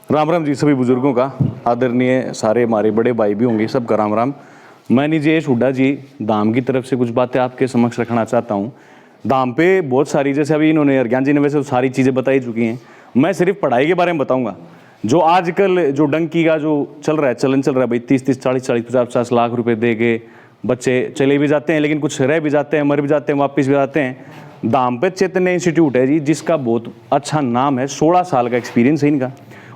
राम राम जी सभी बुजुर्गों का, आदरणीय सारे हमारे बड़े भाई भी होंगे, सबका राम राम। मैं निजेश हुड्डा जी धाम की तरफ से कुछ बातें आपके समक्ष रखना चाहता हूँ। धाम पे बहुत सारी, जैसे अभी इन्होंने अर्ज्ञान जी ने वैसे तो सारी चीज़ें बताई चुकी हैं, मैं सिर्फ पढ़ाई के बारे में बताऊँगा। जो आजकल जो डंकी का जो चल रहा है, चलन चल रहा है भाई, 30-30, 40-40, 50-50 लाख रुपए दे के बच्चे चले भी जाते हैं, लेकिन कुछ रह भी जाते हैं, मर भी जाते हैं, वापस भी आते हैं। धाम पे चैतन्य इंस्टीट्यूट है जी, जिसका बहुत अच्छा नाम है, 16 साल का एक्सपीरियंस है इनका।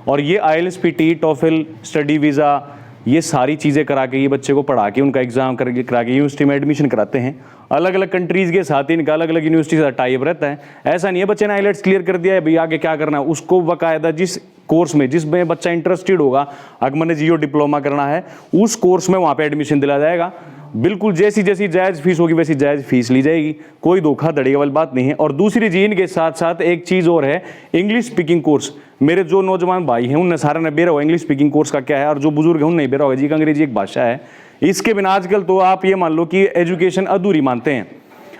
और ये IELTS PT टॉफल स्टडी वीज़ा ये सारी चीज़ें करा के ये बच्चे को पढ़ा के उनका एग्जाम करके करा के यूनिवर्सिटी में एडमिशन कराते हैं। अलग अलग कंट्रीज़ के साथ इनका अलग अलग यूनिवर्सिटी से टाइप रहता है। ऐसा नहीं है बच्चे ने IELTS क्लियर कर दिया है भाई आगे क्या करना है, उसको बाकायदा जिस कोर्स में जिसमें बच्चा इंटरेस्टेड होगा, अगर मैंने जियो डिप्लोमा करना है उस कोर्स में वहाँ पे एडमिशन दिलाया जाएगा। बिल्कुल जैसी जैसी जायज़ फीस होगी वैसी जायज़ फीस ली जाएगी, कोई धोखाधड़ी वाली बात नहीं है। और दूसरी जी इनके साथ साथ एक चीज़ और है, इंग्लिश स्पीकिंग कोर्स। मेरे जो नौजवान भाई हैं उनने सारा ने बेरा हुआ इंग्लिश स्पीकिंग कोर्स का क्या है, और जो बुजुर्ग हैं उन्हें बेरा होगा जी अंग्रेजी एक भाषा है। इसके बिना आजकल तो आप ये मान लो कि एजुकेशन अधूरी मानते हैं।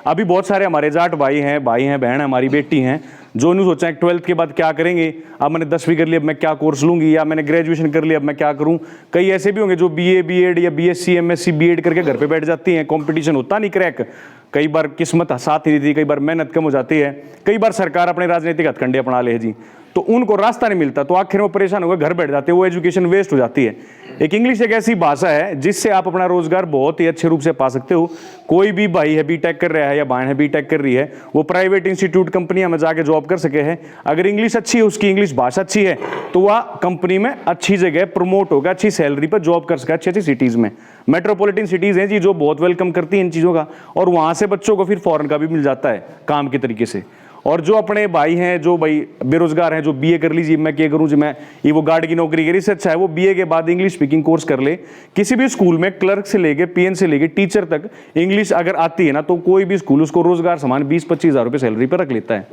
अभी बहुत सारे हमारे जाट भाई हैं बहन है, हमारी बेटी हैं, जो नहीं सोचा है 12th के बाद क्या करेंगे, अब मैंने 10वीं कर लिया अब मैं क्या कोर्स लूँगी, या मैंने ग्रेजुएशन कर लिया अब मैं क्या करूँ। कई ऐसे भी होंगे जो BA BEd या BSc MSc BEd करके घर पे बैठ जाती हैं। कंपटीशन होता नहीं क्रैक, कई बार किस्मत साथ नहीं देती, कई बार मेहनत कम हो जाती है, कई बार सरकार अपने राजनीतिक हथकंडे अपना ले है जी, तो उनको रास्ता नहीं मिलता, तो आखिर में परेशान होकर घर बैठ जाते हैं, वो एजुकेशन वेस्ट हो जाती है। एक इंग्लिश एक ऐसी भाषा है जिससे आप अपना रोजगार बहुत ही अच्छे रूप से पा सकते हो। कोई भी भाई है BTech कर रहा है या बहन है BTech कर रही है, वो प्राइवेट इंस्टीट्यूट कंपनियां में जाके जॉब कर सके है। अगर इंग्लिश अच्छी है, उसकी इंग्लिश भाषा अच्छी है, तो वह कंपनी में अच्छी जगह प्रमोट होगा, अच्छी सैलरी पर जॉब कर सके, अच्छी अच्छी सिटीज़ में। मेट्रोपॉलिटन सिटीज़ हैं जी जो बहुत वेलकम करती हैं इन चीज़ों का, और वहाँ से बच्चों को फिर फॉरेन का भी मिल जाता है काम के तरीके से। और जो अपने भाई हैं जो भाई बेरोजगार हैं, जो BA कर लीजिए, मैं क्या करूँ जी, मैं ये वो गार्ड की नौकरी करी, इससे अच्छा है वो BA के बाद इंग्लिश स्पीकिंग कोर्स कर ले। किसी भी स्कूल में क्लर्क से लेके PN से लेके टीचर तक इंग्लिश अगर आती है ना, तो कोई भी स्कूल उसको रोजगार समान 20-25 हज़ार रुपये सैलरी पर रख लेता है।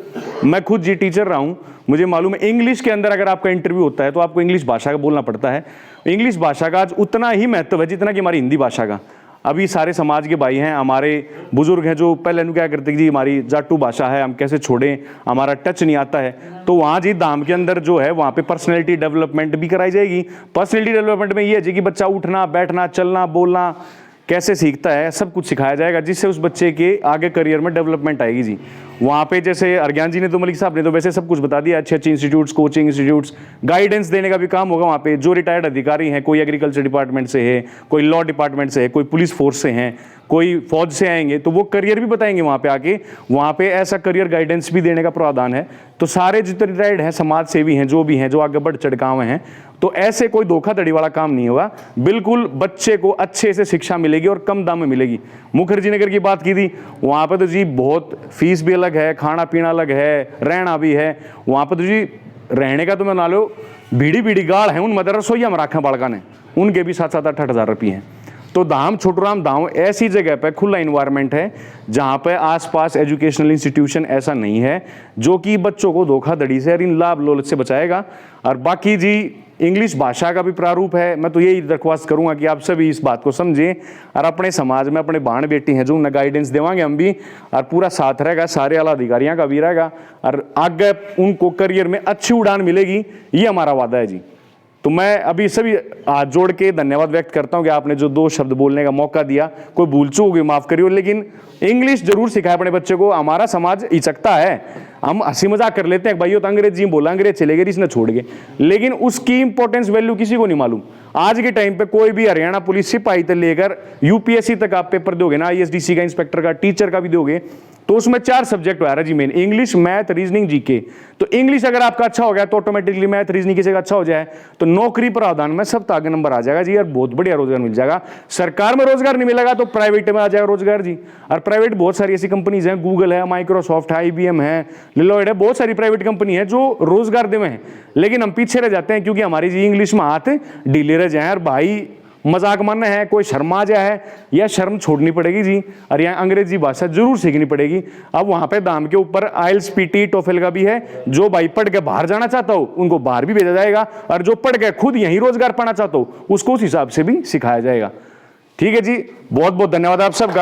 मैं खुद जी टीचर रहा हूँ, मुझे मालूम है इंग्लिश के अंदर अगर आपका इंटरव्यू होता है तो आपको इंग्लिश भाषा का बोलना पड़ता है। इंग्लिश भाषा का आज उतना ही महत्व है जितना कि हमारी हिंदी भाषा का। अभी सारे समाज के भाई हैं, हमारे बुजुर्ग हैं जो पहले क्या करते जी हमारी जाटू भाषा है हम कैसे छोड़ें, हमारा टच नहीं आता है, तो वहाँ जी धाम के अंदर जो है वहाँ पे पर्सनैलिटी डेवलपमेंट भी कराई जाएगी। पर्सनैलिटी डेवलपमेंट में ये है जी कि बच्चा उठना बैठना चलना बोलना कैसे सीखता है, सब कुछ सिखाया जाएगा, जिससे उस बच्चे के आगे करियर में डेवलपमेंट आएगी जी। वहाँ पे जैसे अर्ज्ञान जी ने तो, मलिक साहब ने तो वैसे सब कुछ बता दिया, अच्छे अच्छे इंस्टीट्यूट्स, कोचिंग इंस्टीट्यूट्स, गाइडेंस देने का भी काम होगा वहाँ पे। जो रिटायर्ड अधिकारी हैं, कोई एग्रीकल्चर डिपार्टमेंट से है, कोई लॉ डिपार्टमेंट से है, कोई पुलिस फोर्स से हैं, कोई फौज से आएंगे, तो वो करियर भी बताएंगे वहाँ पे आके। वहाँ पे ऐसा करियर गाइडेंस भी देने का प्रावधान है। तो सारे जितने रिटायर्ड हैं, समाज सेवी हैं, जो भी हैं, जो आगे बढ़ चढ़ गाँव हैं, तो ऐसे कोई धोखाधड़ी वाला काम नहीं होगा। बिल्कुल बच्चे को अच्छे से शिक्षा मिलेगी और कम दाम में मिलेगी। मुखर्जी नगर की बात की थी, वहाँ पे तो जी बहुत फीस भी अलग है, खाना पीना अलग है, रहना भी है। वहाँ पे तो जी रहने का तो मैं ना लो भीड़ी भीड़ी गाड़ है, उन मदर रसोईया में रखा बाड़का ने, उनके भी 7-7, 8 हज़ार रुपये हैं। तो धाम छोटूराम धाम ऐसी जगह पे खुला इन्वायरमेंट है जहाँ पे आसपास एजुकेशनल इंस्टीट्यूशन ऐसा नहीं है जो कि बच्चों को धोखाधड़ी से और इन लाभ लोलच से बचाएगा। और बाकी जी इंग्लिश भाषा का भी प्रारूप है। मैं तो यही दरख्वास्त करूंगा कि आप सभी इस बात को समझें और अपने समाज में अपने बहन बेटी हैं जो उन्हें गाइडेंस देवांगे हम भी, और पूरा साथ रहेगा, सारे आला अधिकारियों का भी रहेगा, और आगे उनको करियर में अच्छी उड़ान मिलेगी, ये हमारा वादा है जी। तो मैं अभी सभी हाथ जोड़ के धन्यवाद व्यक्त करता हूं कि आपने जो 2 शब्द बोलने का मौका दिया। कोई भूल चूक हुई माफ करियो, लेकिन इंग्लिश जरूर सिखाए अपने बच्चे को। हमारा समाज हिचकता है, हम हंसी मजाक कर लेते हैं, भाइयों तो अंग्रेजी बोला, अंग्रेज चले गए इसने छोड़ गए, लेकिन उसकी इंपॉर्टेंस वैल्यू किसी को नहीं मालूम। आज के टाइम पे कोई भी हरियाणा पुलिस सिपाही से लेकर UPSC तक आप पेपर दोगे ना, ISDC का, इंस्पेक्टर का, टीचर का भी दोगे, तो उसमें 4 सब्जेक्ट आ रहा है जी main, English, math, reasoning, GK। तो इंग्लिश अगर आपका अच्छा हो गया तो ऑटोमेटिकली मैथ रीजनिंग किसी का अच्छा हो जाए तो नौकरी प्रावधान में सब आगे नंबर आ जाएगा जी, और बहुत बढ़िया रोजगार मिल जाएगा। सरकार में रोजगार नहीं मिलेगा तो प्राइवेट में आ जाएगा रोजगार जी। और प्राइवेट बहुत सारी ऐसी कंपनीज हैं, गूगल है, माइक्रोसॉफ्ट है, IBM है, लिलॉयड है, बहुत सारी प्राइवेट कंपनी है जो रोजगार देवे हैं, लेकिन हम पीछे रह जाते हैं क्योंकि हमारी जी इंग्लिश में हाथ ढीले रह जाए। और भाई मजाक मानना है, कोई शर्मा जाए है, या शर्म छोड़नी पड़ेगी जी, और यहाँ अंग्रेजी भाषा जरूर सीखनी पड़ेगी। अब वहाँ पे दाम के ऊपर IELTS PT टोफल का भी है। जो भाई पढ़ के बाहर जाना चाहता हो उनको बाहर भी भेजा जाएगा, और जो पढ़ के खुद यहीं रोजगार पाना चाहता हो उसको उस हिसाब से भी सिखाया जाएगा। ठीक है जी, बहुत बहुत धन्यवाद आप सबका।